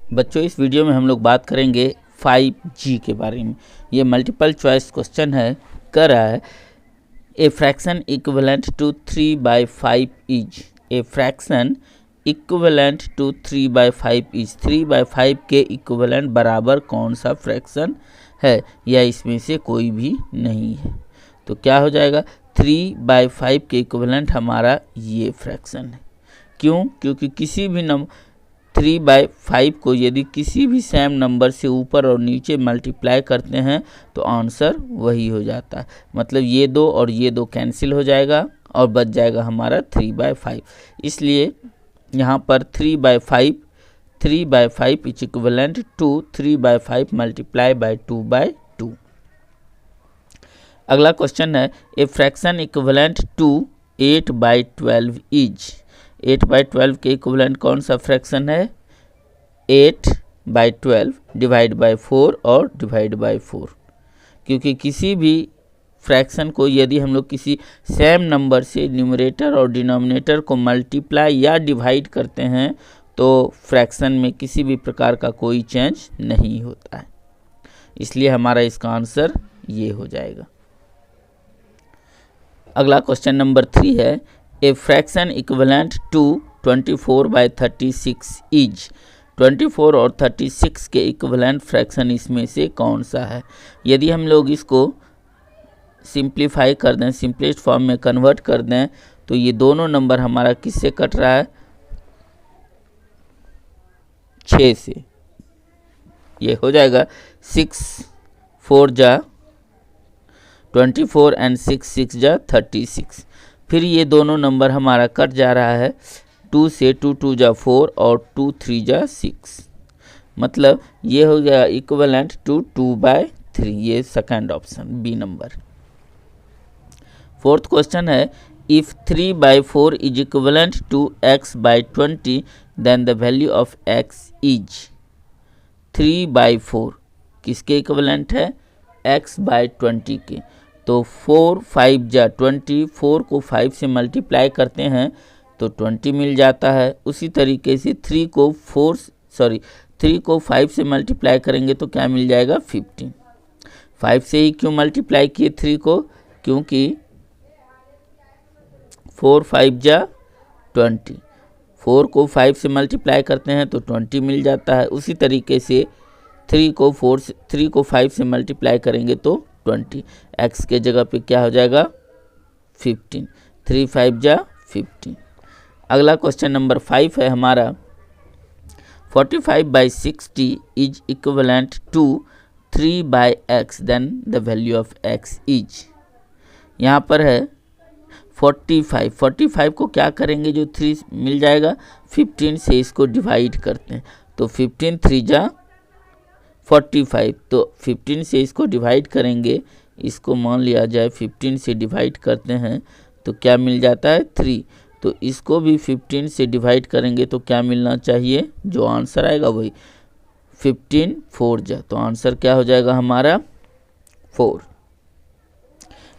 बच्चों, इस वीडियो में हम लोग बात करेंगे 5G के बारे में। ये मल्टीपल चॉइस क्वेश्चन है, कर रहा है a fraction equivalent to 3/5 is. A fraction equivalent to 3/5 is. 3/5 के इक्विवेलेंट बराबर कौन सा फ्रैक्शन है, या इसमें से कोई भी नहीं है। तो क्या हो जाएगा, 3/5 के इक्विवेलेंट हमारा ये फ्रैक्शन है। क्यों? क्योंकि किसी भी नंबर 3/5 को यदि किसी भी सेम नंबर से ऊपर और नीचे मल्टीप्लाई करते हैं तो आंसर वही हो जाता है। मतलब ये दो और ये दो कैंसिल हो जाएगा और बच जाएगा हमारा 3/5। इसलिए यहाँ पर 3/5 is equivalent to 3/5 multiply by 2/2। अगला क्वेश्चन है a fraction equivalent to 8/12 is. 8/12 के इक्विवेलेंट कौन सा फ्रैक्शन है? 8/12 डिवाइड बाय 4 और डिवाइड बाय 4। क्योंकि किसी भी फ्रैक्शन को यदि हम लोग किसी सेम नंबर से न्यूमरेटर और डिनोमिनेटर को मल्टीप्लाई या डिवाइड करते हैं तो फ्रैक्शन में किसी भी प्रकार का कोई चेंज नहीं होता है। इसलिए हमारा इसका आंसर ये हो जाएगा। अगला क्वेश्चन नंबर 3 है a fraction equivalent to 24/36 is. 24 और 36 के इक्विवेलेंट फ्रैक्शन इसमें से कौन सा है? यदि हम लोग इसको सिंप्लीफाई कर दें, सिंपलेस्ट फॉर्म में कन्वर्ट कर दें, तो ये दोनों नंबर हमारा किससे कट रहा है? 6 से। ये हो जाएगा 6 4 जा 24 एंड 6 जा 36। फिर ये दोनों नंबर हमारा कट जा रहा है 2 से, 2 2 जा 4 और 2 3 जा 6। मतलब ये हो गया इक्विवेलेंट टू 2/3। ये second option B number. Fourth question है if 3/4 is equivalent to x/20 then the value of x is. 3/4 किसके इक्विवेलेंट है? x/20 के। तो 4 5 जा 20, 4 को 5 से मल्टीप्लाई करते हैं तो 20 मिल जाता है। उसी तरीके से 3 को 5 से मल्टीप्लाई करेंगे तो क्या मिल जाएगा? 15। 5 से ही क्यों मल्टीप्लाई किए 3 को? क्योंकि 4 5 जा 20, 4 को 5 से मल्टीप्लाई करते हैं तो 20 मिल जाता है। उसी तरीके से 3 को 5 से मल्टीप्लाई करेंगे तो 20। x के जगह पे क्या हो जाएगा? 15। 3 5 जा 15। अगला क्वेश्चन नंबर 5 है हमारा 45/60 is equivalent to 3/x then the value of x is. यहाँ पर है 45 को क्या करेंगे? जो 3 मिल जाएगा 15 से इसको डिवाइड करते हैं तो 15 3 जा 45। तो 15 से इसको डिवाइड करेंगे, इसको मान लिया जाए 15 से डिवाइड करते हैं तो क्या मिल जाता है? 3। तो इसको भी 15 से डिवाइड करेंगे तो क्या मिलना चाहिए? जो आंसर आएगा वही 15 4 जा। तो आंसर क्या हो जाएगा हमारा? 4।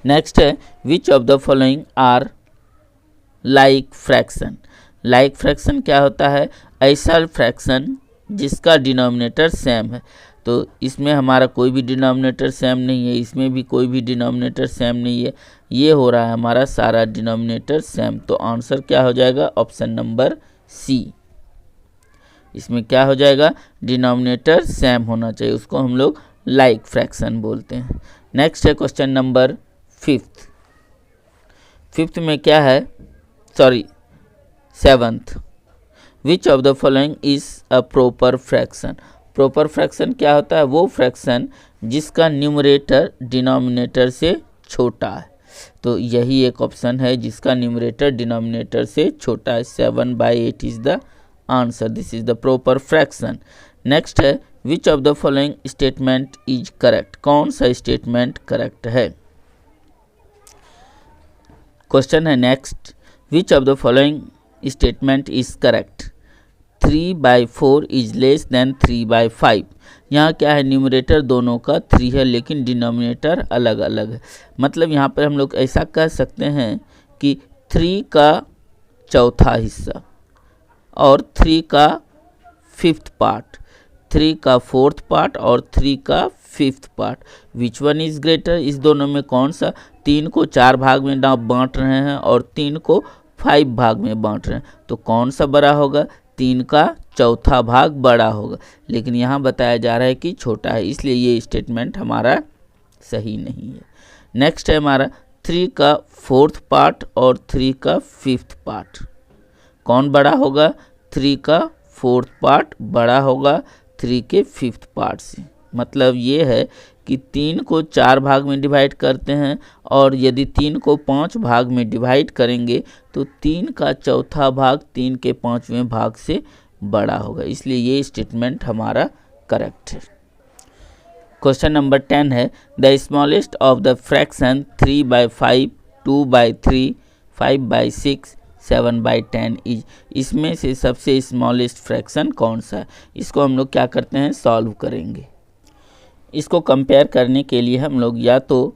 नेक्स्ट है which of the following are like fraction. Like fraction क्या होता है? ऐसा फ्रैक्शन जिसका डिनोमिनेटर सेम है। तो इसमें हमारा कोई भी डिनोमिनेटर सेम नहीं है, इसमें भी कोई भी डिनोमिनेटर सेम नहीं है। ये हो रहा है हमारा सारा डिनोमिनेटर सेम। तो आंसर क्या हो जाएगा? Option number C. इसमें क्या हो जाएगा? डिनोमिनेटर सेम होना चाहिए, उसको हम लोग लाइक फ्रैक्शन बोलते हैं। नेक्स्ट है क्वेश्चन नंबर 5th में क्या है? 7th। Which of the following is a proper fraction. Proper fraction क्या होता है? वो फ्रैक्शन जिसका न्यूमरेटर डिनोमिनेटर से छोटा है। तो यही एक ऑप्शन है जिसका न्यूमरेटर डिनोमिनेटर से छोटा है। 7/8 is the answer. This is the proper fraction. Next है which of the following statement is correct. कौन सा स्टेटमेंट करेक्ट है? क्वेश्चन है next which of the following statement is correct. 3/4 is less than 3/5। यहाँ क्या है? न्यूमरेटर दोनों का 3 है लेकिन डिनोमिनेटर अलग अलग है। मतलब यहाँ पर हम लोग ऐसा कह सकते हैं कि 3 का चौथा हिस्सा और 3 का 5th पार्ट 3 का फोर्थ पार्ट और 3 का fifth part, which one is greater, इस दोनों में कौन सा, 3 को 4 भाग में बांट रहे हैं और 3 को 5 भाग में बांट रहे हैं, तो कौन सा बड़ा होगा, 3 का चौथा भाग बड़ा होगा, लेकिन यहाँ बताया जा रहा है कि छोटा है, इसलिए ये स्टेटमेंट हमारा सही नहीं है। नेक्स्ट है हमारा 3 का फोर्थ पार्ट और 3 का फिफ्थ पार्ट, कौन बड़ा होगा, 3 का फोर्थ पार्ट बड़ा होगा 3 के फिफ्थ पार्ट से। मतलब ये है कि 3 को 4 भाग में डिवाइड करते हैं और यदि 3 को 5 भाग में डिवाइड करेंगे तो 3 का चौथा भाग 3 के 5वें भाग से बड़ा होगा, इसलिए ये स्टेटमेंट हमारा करेक्ट है। क्वेश्चन नंबर 10 है the smallest of the fraction 3/5, 2/3, 5/6, 7/10 is, इसमें से सबसे स्मॉलेस्ट फ्रैक्शन कौन सा है, इसको हम लोग क्या करते हैं, सॉल्व करेंगे। इसको कंपेयर करने के लिए हम लोग या तो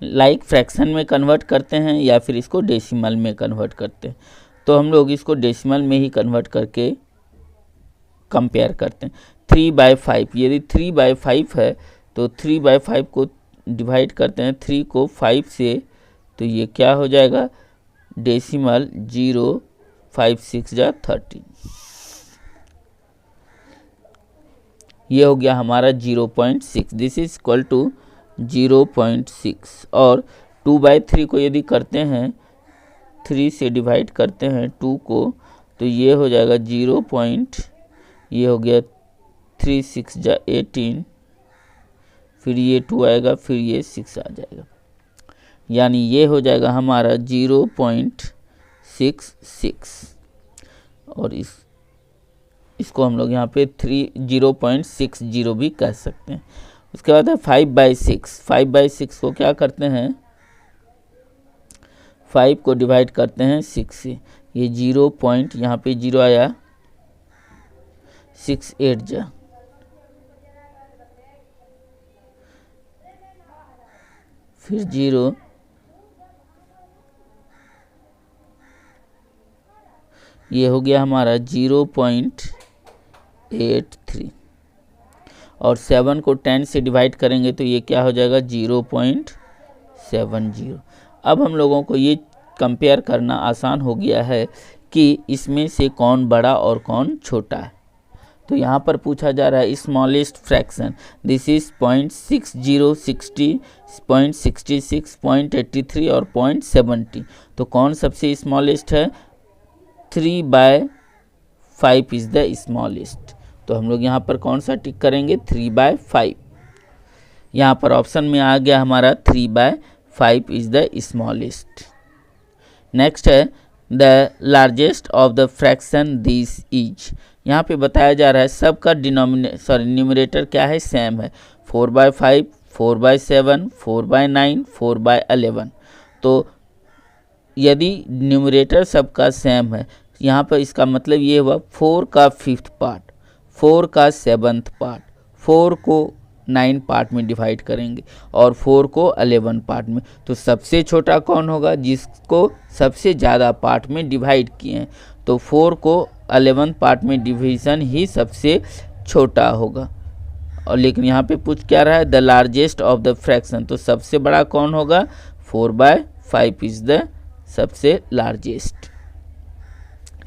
लाइक फ्रैक्शन में कन्वर्ट करते हैं या फिर इसको डेसिमल में कन्वर्ट करते हैं, तो हम लोग इसको डेसिमल में ही कन्वर्ट करके कंपेयर करते हैं। 3/5, यदि 3/5 है तो 3/5 को डिवाइड करते हैं 3 को 5 से, तो ये क्या हो जाएगा, डेसिमल 0, 5 6 जा 13, ये हो गया हमारा 0.6, दिस इज इक्वल टू 0.6। और 2/3 को यदि करते हैं 3 से डिवाइड करते हैं 2 को, तो ये हो जाएगा 0. ये हो गया 3 6 जा 18, फिर ये 2 आएगा, फिर ये 6 आ जाएगा, यानी ये हो जाएगा हमारा 0.66। और इसको हम लोग यहाँ पे 0.60 भी कह सकते हैं। उसके बाद है 5/6, 5/6 को क्या करते हैं, 5 को डिवाइड करते हैं 6 से, ये 0. यहाँ पे 0 आया, 6 8 जा, फिर 0, ये हो गया हमारा 0.83। और 7 को 10 से डिवाइड करेंगे तो ये क्या हो जाएगा, 0.70। अब हम लोगों को ये कंपेयर करना आसान हो गया है कि इसमें से कौन बड़ा और कौन छोटा है। तो यहाँ पर पूछा जा रहा है स्मॉलेस्ट फ्रैक्शन, दिस इज 0.60, 60, 0.66, 0.83 और 0.70। तो कौन सबसे स्मॉलेस्ट है, 3/5 इज द स्मॉलेस्ट। तो हम लोग यहाँ पर कौन सा टिक करेंगे, 3/5। यहाँ पर ऑप्शन में आ गया हमारा 3/5 इज द स्मॉलेस्ट। नेक्स्ट है the largest of the fraction this is, यहाँ पे बताया जा रहा है सबका न्यूमरेटर क्या है, सेम है, 4/5, 4/7, 4/9, 4/11। तो यदि न्यूमरेटर सबका सेम है, यहाँ पर इसका मतलब ये हुआ 4 का फिफ्थ पार्ट, 4 का सेवन्थ पार्ट, 4 को 9 पार्ट में डिवाइड करेंगे और 4 को 11 पार्ट में, तो सबसे छोटा कौन होगा, जिसको सबसे ज़्यादा पार्ट में डिवाइड किए हैं, तो 4 को 11 पार्ट में डिवीज़न ही सबसे छोटा होगा। और लेकिन यहाँ पे पूछ क्या रहा है, the largest of the fraction, तो सबसे बड़ा कौन होगा, 4/5 इज द सबसे लार्जेस्ट।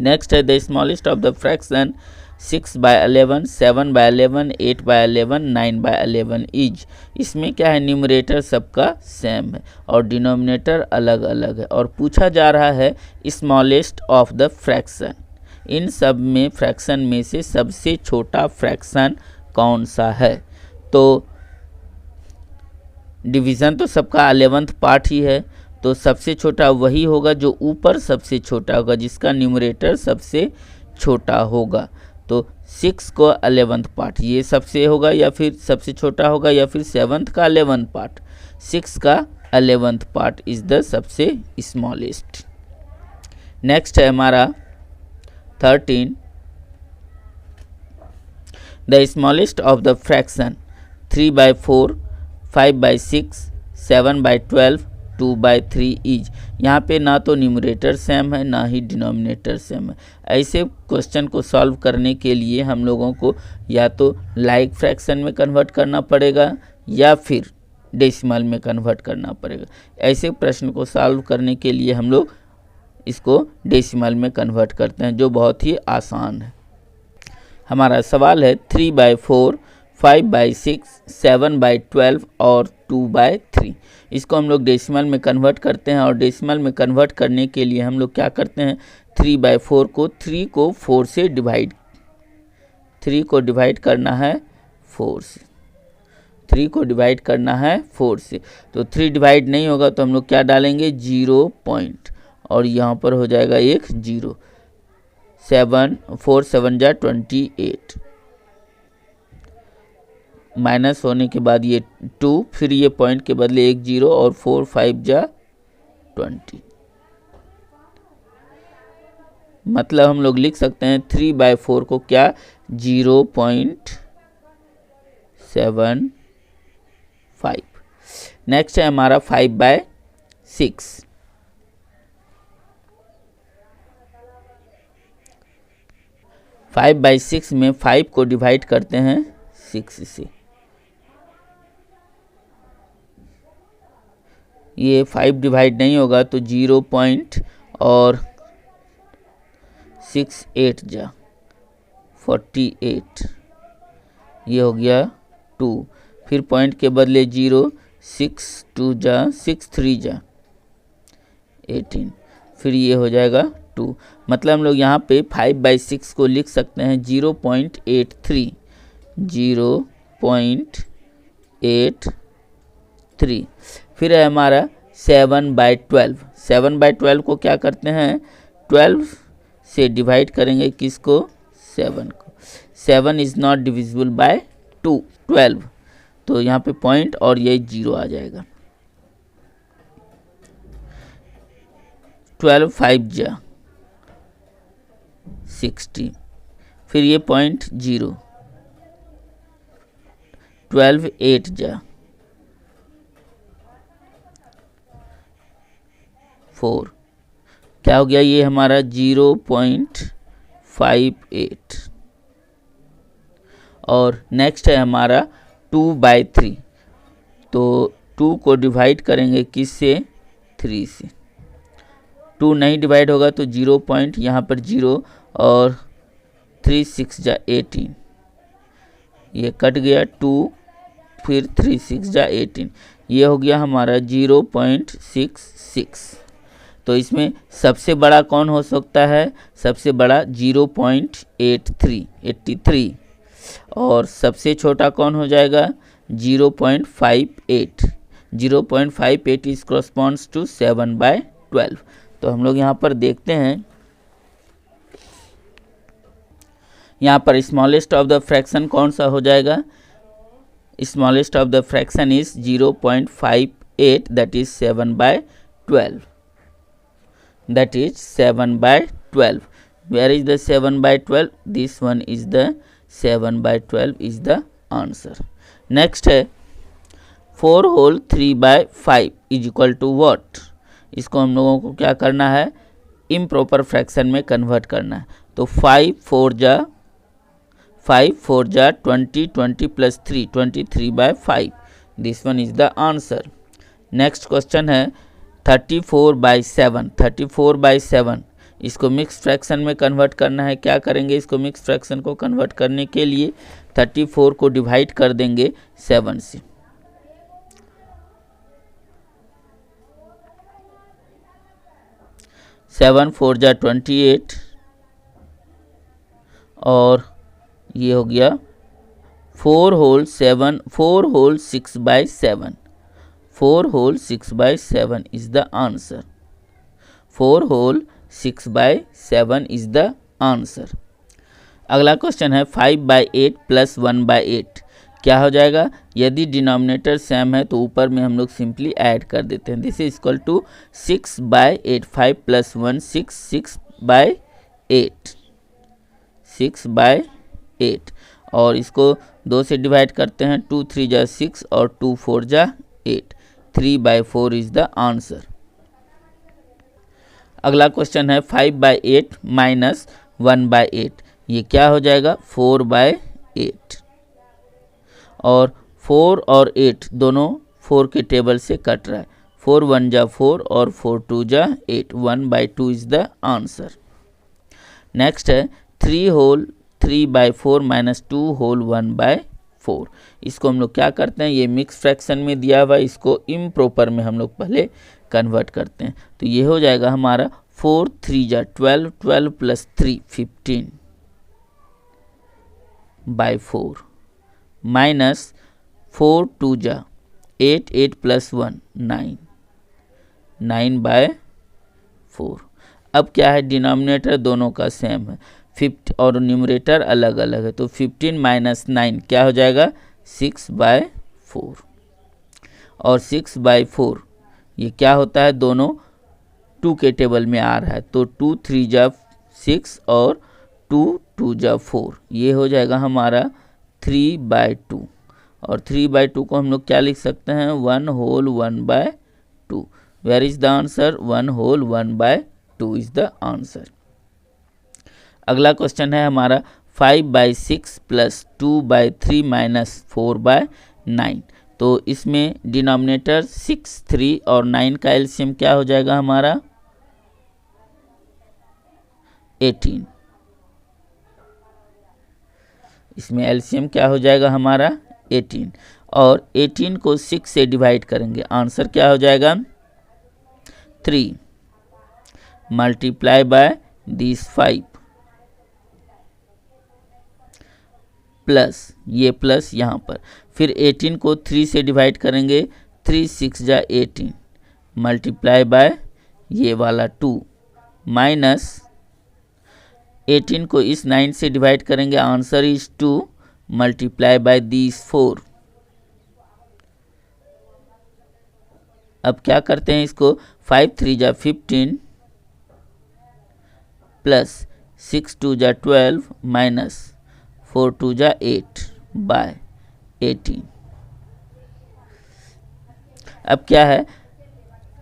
नेक्स्ट है the smallest of the fraction 6/11, 7/11, 8/11, 9/11 is, इसमें क्या है, न्यूमरेटर सबका सेम है और डिनोमिनेटर अलग अलग है। और पूछा जा रहा है स्मॉलेस्ट ऑफ द फ्रैक्शन, इन सब में फ्रैक्शन में से सबसे छोटा फ्रैक्शन कौन सा है। तो डिवीज़न तो सबका 11th पार्ट ही है, तो सबसे छोटा वही होगा जो ऊपर सबसे छोटा होगा, जिसका न्यूमरेटर सबसे छोटा होगा। तो 6 को 11th पार्ट ये सबसे होगा या फिर सबसे छोटा होगा, या फिर 7th का 11th पार्ट, 6 का 11th पार्ट इज द सबसे स्मॉलेस्ट। नेक्स्ट है हमारा 13, the smallest of the fraction 3/4, 5/6, 7/12, 2/3 is, यहाँ पे ना तो न्यूमरेटर सेम है ना ही डिनोमिनेटर सेम है। ऐसे क्वेश्चन को सॉल्व करने के लिए हम लोगों को या तो लाइक फ्रैक्शन में कन्वर्ट करना पड़ेगा या फिर डेसिमल में कन्वर्ट करना पड़ेगा। ऐसे प्रश्न को सॉल्व करने के लिए हम लोग इसको डेसिमल में कन्वर्ट करते हैं, जो बहुत ही आसान है। हमारा सवाल है 3/4, 5/6, 7/12 और 2/3। इसको हम लोग डेसिमल में कन्वर्ट करते हैं और डेसिमल में कन्वर्ट करने के लिए हम लोग क्या करते हैं, 3/4 को 3 को 4 से डिवाइड, 3 को डिवाइड करना है 4 से, 3 को डिवाइड करना है 4 से। तो 3 डिवाइड नहीं होगा तो हम लोग क्या डालेंगे, 0 पॉइंट, और यहाँ पर हो जाएगा एक 0। 4 7 जा 28, माइनस होने के बाद ये 2, फिर ये पॉइंट के बदले एक 0 और 4 5 जा 20। मतलब हम लोग लिख सकते हैं 3/4 को क्या, 0.75। नेक्स्ट है हमारा 5/6। 5/6 में 5 को डिवाइड करते हैं 6 से। ये 5 डिवाइड नहीं होगा तो 0 पॉइंट और 6 8 जा 48, ये हो गया 2, फिर पॉइंट के बदले 0, 6 2 जा 6 3 जा 18, फिर ये हो जाएगा 2। मतलब हम लोग यहाँ पे 5/6 को लिख सकते हैं 0.83, 0.83। फिर है हमारा 7/12। 7/12 को क्या करते हैं, 12 से डिवाइड करेंगे किसको, 7 को। 7 इज़ नॉट डिविजिबल बाय 12, तो यहाँ पे पॉइंट और ये 0 आ जाएगा। 12 5 जा 60, फिर ये पॉइंट 0, 12 8 जा 4, क्या हो गया, ये हमारा 0.58। और नेक्स्ट है हमारा 2/3। तो 2 को डिवाइड करेंगे किससे, 3 से। 2 नहीं डिवाइड होगा तो 0 पॉइंट, यहाँ पर 0 और 3 6 जा 18, ये कट गया 2, फिर 3 6 जा 18, ये हो गया हमारा 0.66। तो इसमें सबसे बड़ा कौन हो सकता है, सबसे बड़ा 0.83, और सबसे छोटा कौन हो जाएगा, 0.58। 0.58 इज कॉरस्पॉन्ड्स टू 7/12। तो हम लोग यहाँ पर देखते हैं, यहाँ पर स्मॉलेस्ट ऑफ द फ्रैक्शन कौन सा हो जाएगा, smallest of the fraction is 0.58, that is 7/12, that is 7/12. Where is the 7/12? This one is the 7/12 is the answer. Next है 4 whole 3/5 is equal to what? इसको हम लोगों को क्या करना है, इम्प्रॉपर फ्रैक्शन में कन्वर्ट करना है। तो 5 4 जा 20, 20 plus 3, 23/5. This one is the answer. Next question है 34/7। 34/7 इसको मिक्स फ्रैक्शन में कन्वर्ट करना है। क्या करेंगे, इसको मिक्स फ्रैक्शन को कन्वर्ट करने के लिए 34 को डिवाइड कर देंगे 7 से। सेवन 4 जा 28, और ये हो गया 4 whole 6/7। 4 whole 6/7 is the answer. 4 whole 6/7 is the answer. अगला क्वेश्चन है 5/8 प्लस 1/8 क्या हो जाएगा। यदि डिनोमिनेटर सेम है तो ऊपर में हम लोग सिंपली ऐड कर देते हैं। This is equal to 6/8। 5 plus 1 6, 6/8, 6/8, और इसको 2 से डिवाइड करते हैं। 2 3 जा 6 और 2 4 जा 8। 3/4 इज द आंसर। अगला क्वेश्चन है 5/8 माइनस 1/8, ये क्या हो जाएगा 4/8। और 4 और 8 दोनों 4 के टेबल से कट रहा है, 4 1 जा 4 और 4 2 जा 8, 1/2 इज द आंसर। नेक्स्ट है 3 होल 3/4 माइनस 2 होल 1/4। इसको हम लोग क्या करते हैं, ये मिक्स फ्रैक्शन में दिया हुआ, इसको इम्प्रॉपर में हम लोग पहले कन्वर्ट करते हैं। तो ये हो जाएगा हमारा 4 3 जा 12, 12 प्लस 3 15/4 माइनस 4 2 जा 8, 8 प्लस 1 9, 9/4। अब क्या है, डिनोमिनेटर दोनों का सेम है, 50 और न्यूमरेटर अलग अलग है, तो 15 माइनस 9 क्या हो जाएगा 6/4। और 6/4 ये क्या होता है, दोनों 2 के टेबल में आ रहा है, तो 2 3 जा 6 और 2 2 जा 4, ये हो जाएगा हमारा 3/2। और 3/2 को हम लोग क्या लिख सकते हैं, 1 whole 1/2। Where is the answer, 1 whole 1/2 is the answer. अगला क्वेश्चन है हमारा 5/6 प्लस 2/3 माइनस 4/9। तो इसमें डिनोमिनेटर 6 3 और 9 का एलसीएम क्या हो जाएगा हमारा 18। इसमें एलसीएम क्या हो जाएगा हमारा 18, और 18 को 6 से डिवाइड करेंगे, आंसर क्या हो जाएगा 3 मल्टीप्लाई बाय दिस 5 प्लस ये प्लस यहाँ पर, फिर 18 को 3 से डिवाइड करेंगे, 3 6 जा 18 मल्टीप्लाई बाय ये वाला 2 माइनस 18 को इस 9 से डिवाइड करेंगे, answer is 2 multiply by this 4। अब क्या करते हैं इसको, 5 3 जा 15 प्लस 6 2 जा 12 माइनस 4 2 जा 8/18। अब क्या है,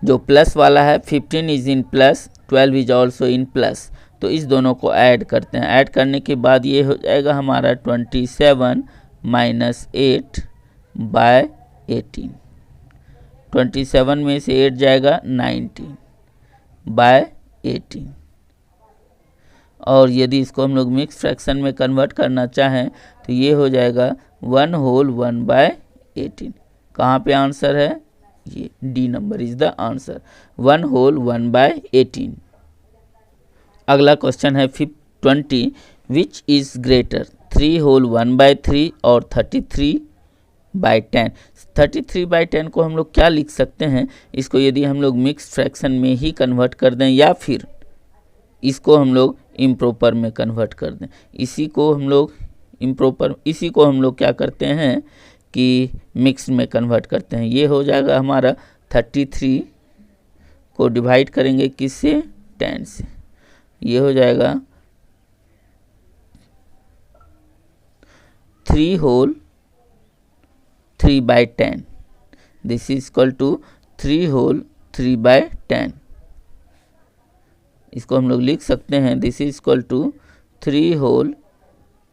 जो प्लस वाला है 15 is in plus, 12 is also in plus, तो इस दोनों को ऐड करते हैं। ऐड करने के बाद ये हो जाएगा हमारा 27 माइनस 8/18। 27 में से 8 जाएगा 19/18। और यदि इसको हम लोग मिक्स फ्रैक्शन में कन्वर्ट करना चाहें तो ये हो जाएगा 1 होल 1/18। कहाँ पे आंसर है, ये D number is the answer, 1 whole 1/18। अगला क्वेश्चन है 20, विच इज ग्रेटर 3 होल 1/3 और 33/10। 33/10 को हम लोग क्या लिख सकते हैं, इसको यदि हम लोग मिक्स फ्रैक्शन में ही कन्वर्ट कर दें या फिर इसको हम लोग इम्प्रॉपर में कन्वर्ट कर दें। इसी को हम लोग क्या करते हैं कि मिक्स में कन्वर्ट करते हैं। ये हो जाएगा हमारा 33 को डिवाइड करेंगे किससे, 10 से, ये हो जाएगा 3 whole 3/10। This is equal to 3 whole 3/10। इसको हम लोग लिख सकते हैं, this is equal to 3 whole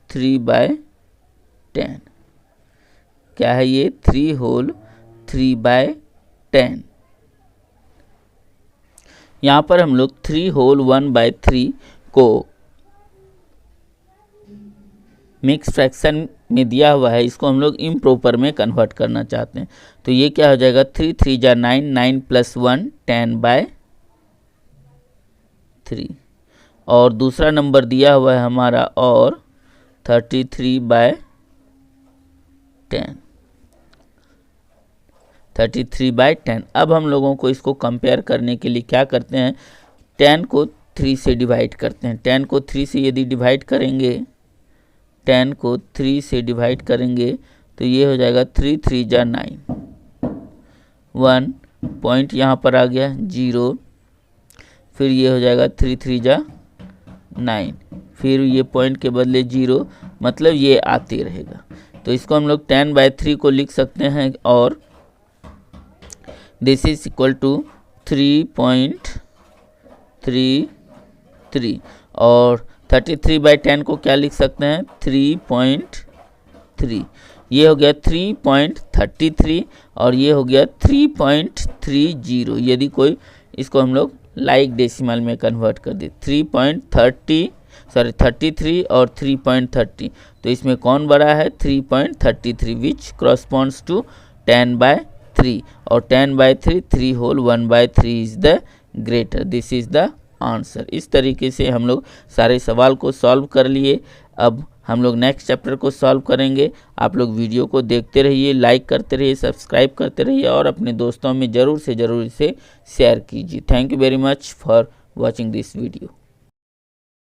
3/10। क्या है ये, 3 होल 3/10। यहाँ पर हम लोग 3 होल 1/3 को मिक्स फ्रैक्शन में दिया हुआ है, इसको हम लोग इम्प्रॉपर में कन्वर्ट करना चाहते हैं। तो ये क्या हो जाएगा, 3 3 जा 9, 9 प्लस 1 10/3। और दूसरा नंबर दिया हुआ है हमारा और 33/10। 33/10। अब हम लोगों को इसको कंपेयर करने के लिए क्या करते हैं, 10 को 3 से डिवाइड करते हैं। 10 को 3 से यदि डिवाइड करेंगे, 10 को 3 से डिवाइड करेंगे तो ये हो जाएगा 3 3 जा 9, 1 पॉइंट यहाँ पर आ गया 0, फिर ये हो जाएगा 3 3 जा 9, फिर ये पॉइंट के बदले 0, मतलब ये आते रहेगा। तो इसको हम लोग 10/3 को लिख सकते हैं और दिस इज इक्वल टू 3.3 33 और 33/10 को क्या लिख सकते हैं 3.3। ये हो गया 3.33 और ये हो गया 3.30। यदि कोई इसको हम लोग लाइक डेसिमल में कन्वर्ट कर दे 33 और 3.30, तो इसमें कौन बड़ा है 3.33 विच करस्पॉन्ड्स टू 10/3 और 10/3 3 whole 1/3 is the greater. This is the answer. इस तरीके से हम लोग सारे सवाल को सॉल्व कर लिए। अब हम लोग नेक्स्ट चैप्टर को सॉल्व करेंगे। आप लोग वीडियो को देखते रहिए, लाइक करते रहिए, सब्सक्राइब करते रहिए और अपने दोस्तों में ज़रूर से ज़रूर इसे शेयर कीजिए। Thank you very much for watching this video.